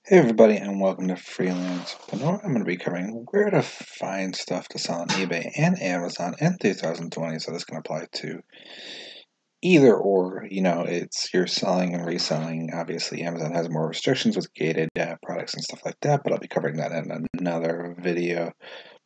Hey everybody, and welcome to Freelancers. I'm going to be covering where to find stuff to sell on eBay and Amazon in 2020. So this can apply to either or. It's you're selling and reselling. Obviously, Amazon has more restrictions with gated products and stuff like that, but I'll be covering that in another video.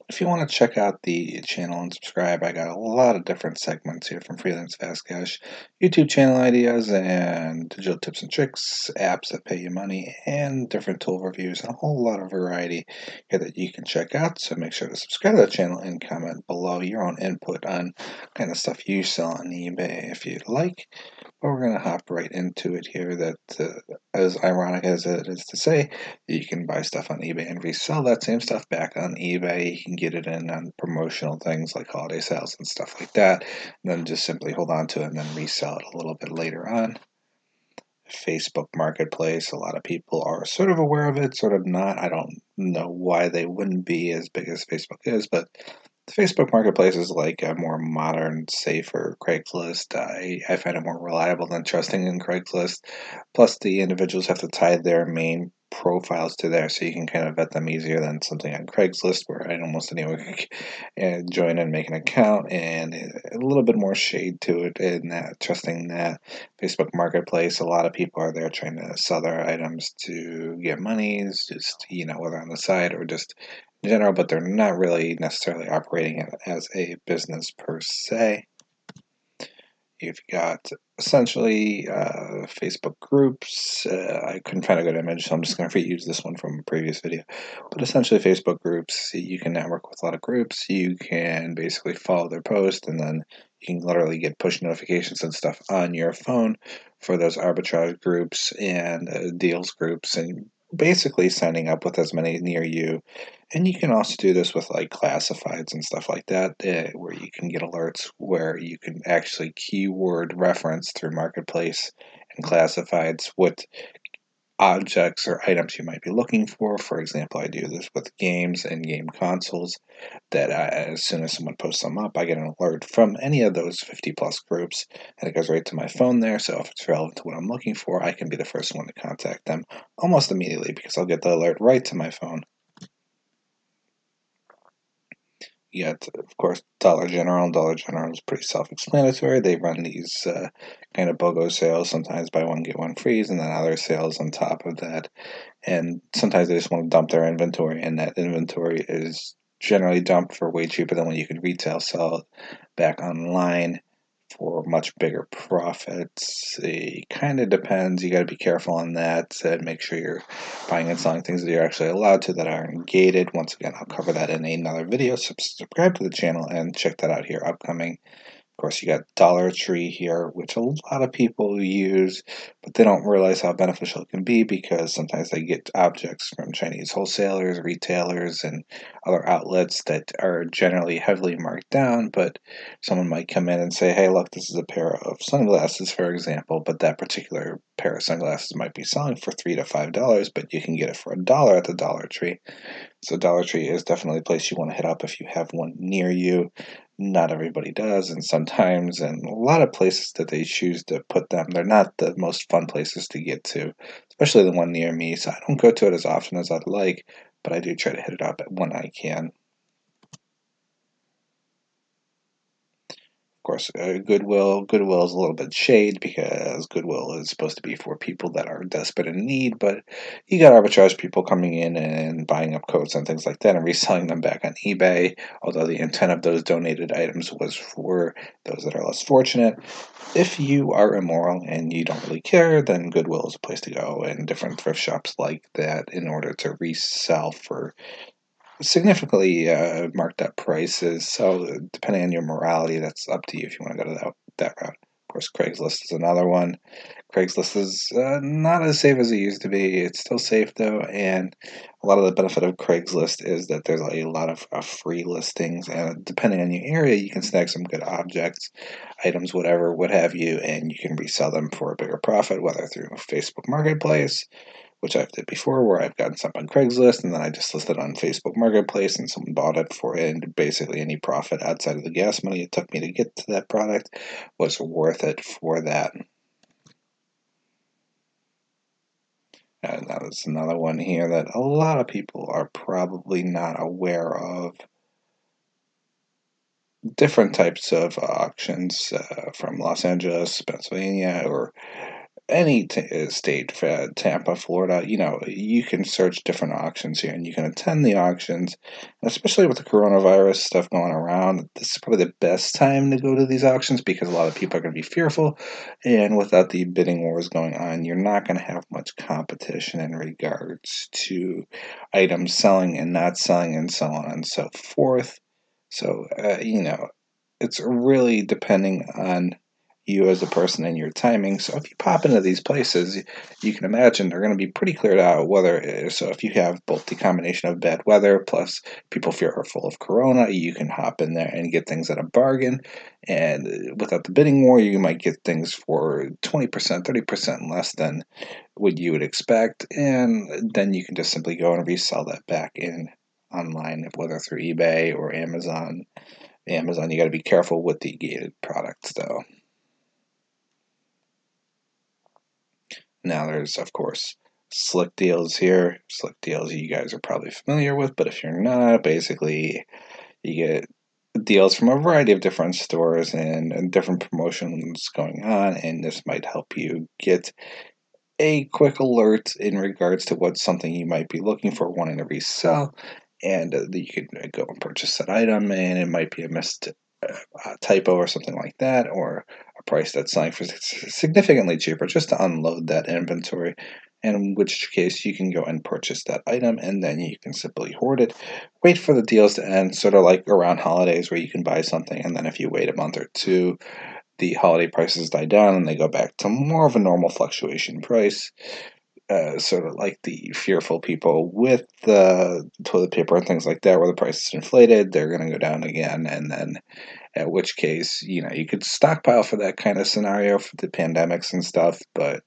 If you want to check out the channel and subscribe, I got a lot of different segments here from Freelance Fast Cash, YouTube channel ideas, and digital tips and tricks, apps that pay you money, and different tool reviews, and a whole lot of variety here that you can check out. So make sure to subscribe to the channel and comment below your own input on kind of stuff you sell on eBay if you'd like. But we're going to hop right into it here. That as ironic as it is to say, you can buy stuff on eBay and resell that same stuff back on eBay. You can get it in on promotional things like holiday sales and stuff like that, and then just simply hold on to it and then resell it a little bit later on. Facebook Marketplace, a lot of people are sort of aware of it, sort of not. I don't know why they wouldn't be as big as Facebook is, but the Facebook Marketplace is like a more modern, safer Craigslist. I find it more reliable than trusting in Craigslist. Plus, the individuals have to tie their main profiles to there, so you can kind of vet them easier than something on Craigslist, where almost anyone can join and make an account, and a little bit more shade to it in that trusting that Facebook Marketplace. A lot of people are there trying to sell their items to get monies, just whether on the side or just in general, but they're not really necessarily operating it as a business per se. You've got essentially Facebook groups. I couldn't find a good image, so I'm just going to reuse this one from a previous video. But essentially, Facebook groups, you can network with a lot of groups. You can basically follow their post, and then you can literally get push notifications and stuff on your phone for those arbitrage groups and deals groups, and basically signing up with as many near you. And you can also do this with like classifieds and stuff like that, where you can get alerts where you can actually keyword reference through Marketplace and classifieds what objects or items you might be looking for. For example, I do this with games and game consoles that as soon as someone posts them up, I get an alert from any of those 50 plus groups, and it goes right to my phone there. So if it's relevant to what I'm looking for, I can be the first one to contact them almost immediately because I'll get the alert right to my phone. You got, of course, Dollar General. Dollar General is pretty self-explanatory. They run these kind of BOGO sales, sometimes buy one, get one free, and then other sales on top of that. And sometimes they just want to dump their inventory, and that inventory is generally dumped for way cheaper than when you can retail sell it back online for much bigger profits. It kind of depends. You got to be careful on that and make sure you're buying and selling things that you're actually allowed to that aren't gated. Once again, I'll cover that in another video. So subscribe to the channel and check that out here upcoming. Of course, you got Dollar Tree here, which a lot of people use, but they don't realize how beneficial it can be because sometimes they get objects from Chinese wholesalers, retailers, and other outlets that are generally heavily marked down. But someone might come in and say, hey, look, this is a pair of sunglasses, for example, but that particular pair of sunglasses might be selling for $3 to $5, but you can get it for $1 at the Dollar Tree. So Dollar Tree is definitely a place you want to hit up if you have one near you. Not everybody does, and sometimes, and a lot of places that they choose to put them, they're not the most fun places to get to, especially the one near me. So I don't go to it as often as I'd like, but I do try to hit it up when I can. Of course, Goodwill. Goodwill is a little bit shade because Goodwill is supposed to be for people that are desperate in need, but you got arbitrage people coming in and buying up coats and things like that and reselling them back on eBay, although the intent of those donated items was for those that are less fortunate. If you are immoral and you don't really care, then Goodwill is a place to go, and different thrift shops like that in order to resell for significantly marked up prices. So depending on your morality, that's up to you if you want to go to that route. Of course, Craigslist is another one. Craigslist is not as safe as it used to be. It's still safe though, and a lot of the benefit of Craigslist is that there's a lot of free listings, and depending on your area, you can snag some good objects, items, whatever, what have you, and you can resell them for a bigger profit, whether through Facebook Marketplace, which I've did before, where I've gotten something on Craigslist and then I just listed on Facebook Marketplace and someone bought it for it, and basically any profit outside of the gas money it took me to get to that product was worth it for that. Now there's another one here that a lot of people are probably not aware of. Different types of auctions from Los Angeles, Pennsylvania, or any state, Tampa, Florida. You can search different auctions here, and you can attend the auctions. Especially with the coronavirus stuff going around, this is probably the best time to go to these auctions because a lot of people are going to be fearful, and without the bidding wars going on, you're not going to have much competition in regards to items selling and not selling, and so on and so forth. So, it's really depending on you as a person and your timing. So if you pop into these places, you can imagine they're going to be pretty cleared out. So if you have both the combination of bad weather plus people fearful of corona, you can hop in there and get things at a bargain. And without the bidding war, you might get things for 20%, 30% less than what you would expect. And then you can just simply go and resell that back in online, whether through eBay or Amazon. Amazon, you got to be careful with the gated products, though. Now, there's, of course, Slick Deals here. Slick Deals you guys are probably familiar with, but if you're not, basically, you get deals from a variety of different stores and different promotions going on, and this might help you get a quick alert in regards to what something you might be looking for, wanting to resell, and you can go and purchase that item, and it might be a missed typo or something like that, or a price that's selling for significantly cheaper, just to unload that inventory. In which case, you can go and purchase that item, and then you can simply hoard it, wait for the deals to end, sort of like around holidays where you can buy something, and then if you wait a month or two, the holiday prices die down and they go back to more of a normal fluctuation price. Sort of like the fearful people with the toilet paper and things like that, where the price is inflated, they're going to go down again, and then at which case, you could stockpile for that kind of scenario for the pandemics and stuff, but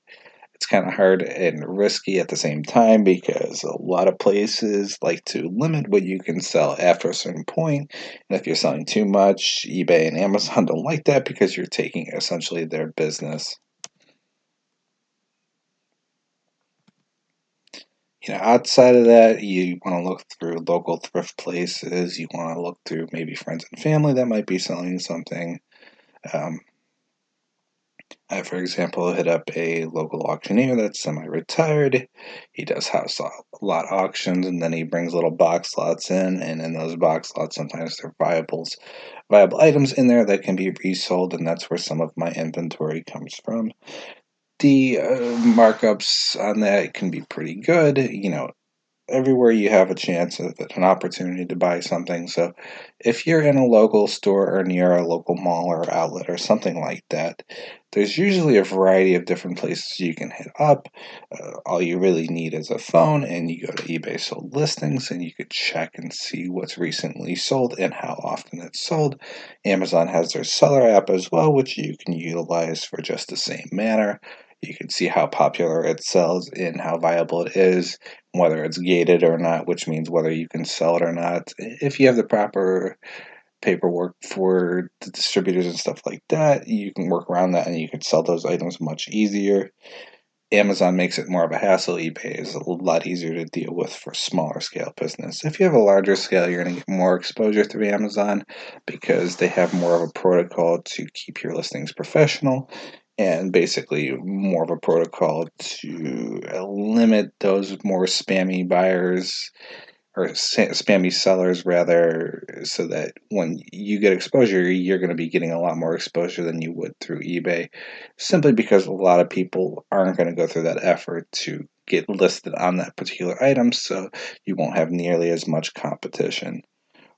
it's kind of hard and risky at the same time because a lot of places like to limit what you can sell after a certain point. And if you're selling too much, eBay and Amazon don't like that because you're taking essentially their business. Outside of that, you want to look through local thrift places. You want to look through maybe friends and family that might be selling something. Um, I, for example, hit up a local auctioneer that's semi-retired. He does house lot auctions, and then he brings little box lots in, and in those box lots, sometimes there are viable items in there that can be resold, and that's where some of my inventory comes from. The markups on that can be pretty good. Everywhere you have a chance of an opportunity to buy something. So if you're in a local store or near a local mall or outlet or something like that, there's usually a variety of different places you can hit up. All you really need is a phone, and you go to eBay sold listings, and you could check and see what's recently sold and how often it's sold. Amazon has their seller app as well, which you can utilize for just the same manner. You can see how popular it sells and how viable it is, whether it's gated or not, which means whether you can sell it or not. If you have the proper paperwork for the distributors and stuff like that, you can work around that and you can sell those items much easier. Amazon makes it more of a hassle. eBay is a lot easier to deal with for smaller scale business. If you have a larger scale, you're going to get more exposure through Amazon because they have more of a protocol to keep your listings professional, and basically more of a protocol to limit those more spammy buyers, or spammy sellers rather, so that when you get exposure, you're going to be getting a lot more exposure than you would through eBay, simply because a lot of people aren't going to go through that effort to get listed on that particular item, so you won't have nearly as much competition.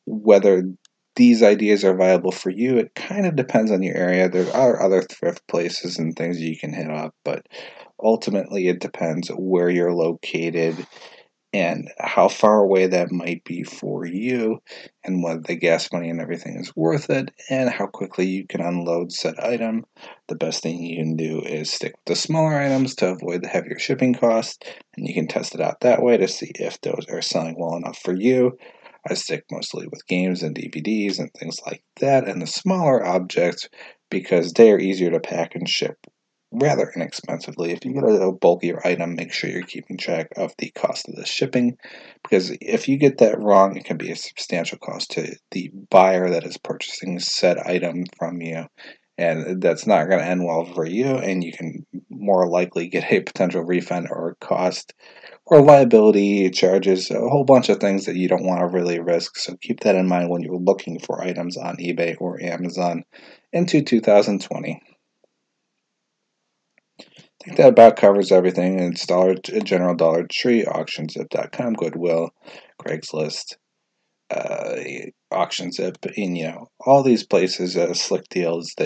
Whether these ideas are viable for you, it kind of depends on your area. There are other thrift places and things you can hit up, but ultimately it depends where you're located and how far away that might be for you, and whether the gas money and everything is worth it, and how quickly you can unload said item. The best thing you can do is stick with the smaller items to avoid the heavier shipping costs, and you can test it out that way to see if those are selling well enough for you. I stick mostly with games and DVDs and things like that, and the smaller objects because they are easier to pack and ship rather inexpensively. If you get a bulkier item, make sure you're keeping track of the cost of the shipping, because if you get that wrong, it can be a substantial cost to the buyer that is purchasing said item from you, and that's not going to end well for you, and you can more likely get a potential refund or cost or liability charges, a whole bunch of things that you don't want to really risk. So keep that in mind when you're looking for items on eBay or Amazon into 2020. I think that about covers everything. It's General Dollar Tree, AuctionZip.com, Goodwill, Craigslist, AuctionZip, and all these places, slick deals that